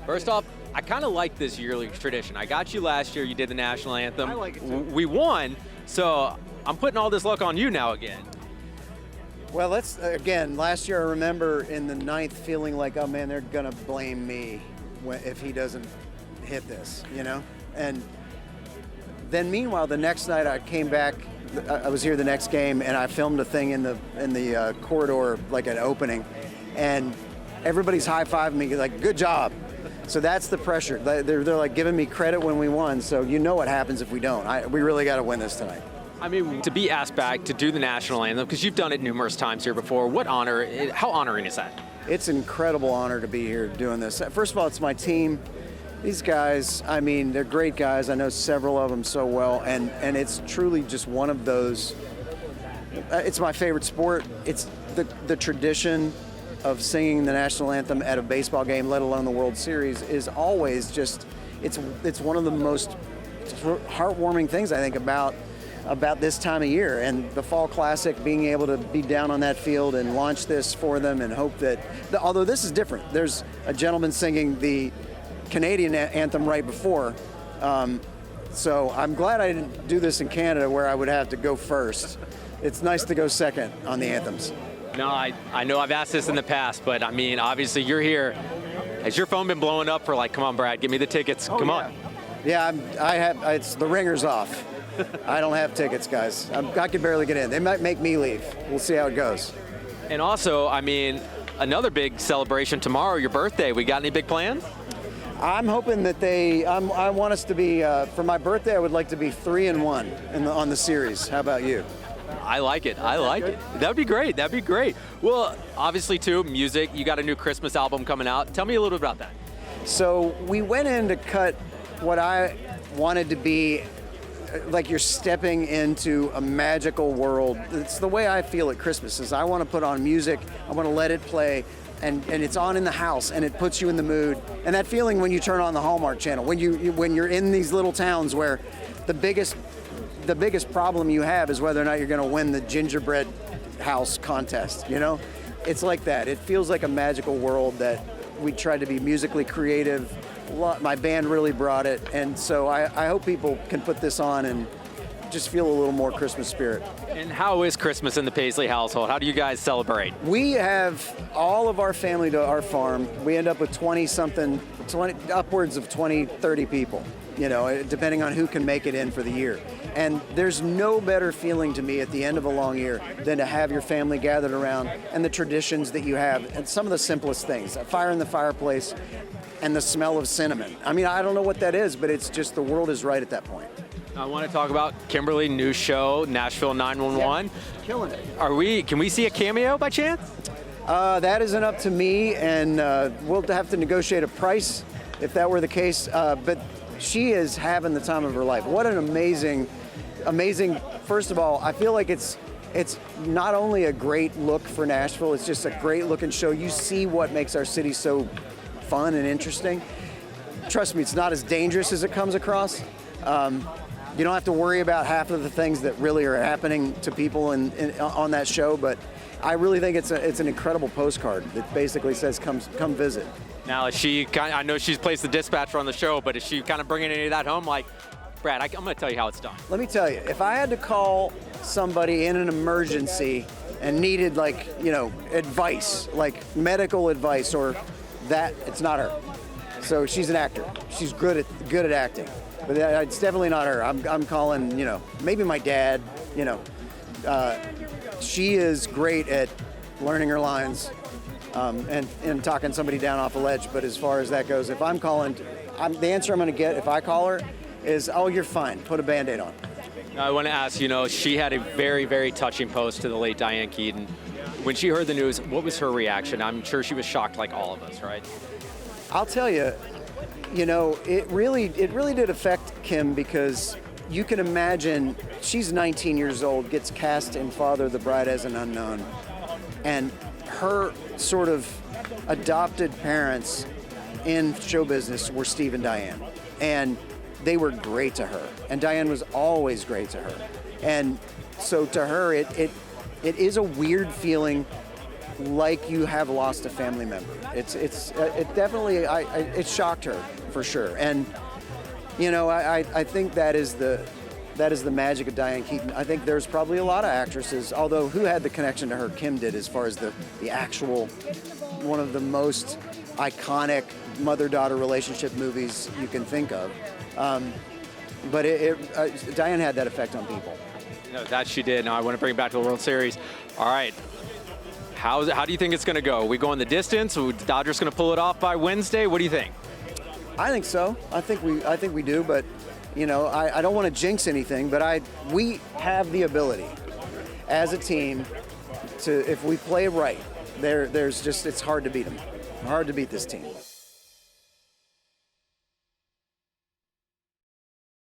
First off, I kind of like this yearly tradition. I got you last year. You did the national anthem. I like it too. We won, so I'm putting all this luck on you now again. Well, last year I remember in the 9th feeling like, oh man, they're going to blame me if he doesn't hit this, you know? And then meanwhile, the next night I came back, I was here the next game, and I filmed a thing in the corridor, like an opening, and everybody's high-fiving me, like, good job. So that's the pressure. They're like giving me credit when we won, so you know what happens if we don't. We really got to win this tonight. I mean, to be asked back to do the national anthem, because you've done it numerous times here before, what honor, how honoring is that? It's an incredible honor to be here doing this. First of all, it's my team. These guys, I mean, they're great guys. I know several of them so well, and it's truly just one of those. It's my favorite sport. It's the tradition of singing the national anthem at a baseball game, let alone the World Series, is always just, it's one of the most heartwarming things I think about this time of year. And the Fall Classic, being able to be down on that field and launch this for them and hope that, although this is different, there's a gentleman singing the Canadian anthem right before. So I'm glad I didn't do this in Canada where I would have to go first. It's nice to go second on the anthems. No, I know I've asked this in the past, but I mean, obviously you're here. Has your phone been blowing up for like, come on, Brad, give me the tickets, come on? Yeah, it's the ringer's off. I don't have tickets, guys. I can barely get in. They might make me leave. We'll see how it goes. And also, I mean, another big celebration tomorrow, your birthday. We got any big plans? I'm hoping that I want us to be, for my birthday, I would like to be 3-1 on the series. How about you? I like it. I like it. That'd be great. That'd be great. Well, obviously, too, music. You got a new Christmas album coming out. Tell me a little bit about that. So we went in to cut what I wanted to be, like you're stepping into a magical world. It's the way I feel at Christmas, is I want to put on music. I want to let it play. And it's on in the house, and it puts you in the mood. And that feeling when you turn on the Hallmark Channel, when you're in these little towns where the biggest problem you have is whether or not you're going to win the gingerbread house contest, you know? It's like that. It feels like a magical world that we tried to be musically creative. My band really brought it, and so I hope people can put this on and just feel a little more Christmas spirit. And how is Christmas in the Paisley household? How do you guys celebrate? We have all of our family to our farm. We end up with upwards of 20, 30 people, you know, depending on who can make it in for the year. And there's no better feeling to me at the end of a long year than to have your family gathered around and the traditions that you have, and some of the simplest things, a fire in the fireplace and the smell of cinnamon. I mean, I don't know what that is, but it's just the world is right at that point. I want to talk about Kimberly, new show, Nashville 911. Yeah, killing it. Can we see a cameo by chance? That isn't up to me, and we'll have to negotiate a price if that were the case. But she is having the time of her life. What an amazing, first of all, I feel like it's not only a great look for Nashville, it's just a great looking show. You see what makes our city so fun and interesting. Trust me, it's not as dangerous as it comes across. You don't have to worry about half of the things that really are happening to people on that show, but I really think it's an incredible postcard that basically says, come visit. Now, I know she's placed the dispatcher on the show, but is she kind of bringing any of that home? Like, Brad, I'm going to tell you how it's done. Let me tell you, if I had to call somebody in an emergency and needed, like, you know, advice, like medical advice or that, it's not her. So she's an actor. She's good at acting. But it's definitely not her. I'm calling, you know, maybe my dad, you know. She is great at learning her lines and talking somebody down off a ledge. But as far as that goes, if I'm calling, the answer I'm going to get if I call her is, oh, you're fine. Put a Band-Aid on. I want to ask, you know, she had a very, very touching post to the late Diane Keaton. When she heard the news, what was her reaction? I'm sure she was shocked like all of us, right? I'll tell you, you know, it really did affect Kim, because you can imagine she's 19 years old, gets cast in Father of the Bride as an unknown, and her sort of adopted parents in show business were Steve and Diane, and they were great to her, and Diane was always great to her, and so to her it is a weird feeling like you have lost a family member. It definitely it shocked her for sure. And I think that is the magic of Diane Keaton. I think there's probably a lot of actresses, although who had the connection to her? Kim did, as far as the actual one of the most iconic mother-daughter relationship movies you can think of. But Diane had that effect on people. No, that she did. Now I want to bring it back to the World Series. All right. How do you think it's going to go? We go in the distance? Are Dodgers going to pull it off by Wednesday? What do you think? I think so. I think we do, but I don't want to jinx anything, but we have the ability as a team to, if we play right, it's hard to beat them. Hard to beat this team.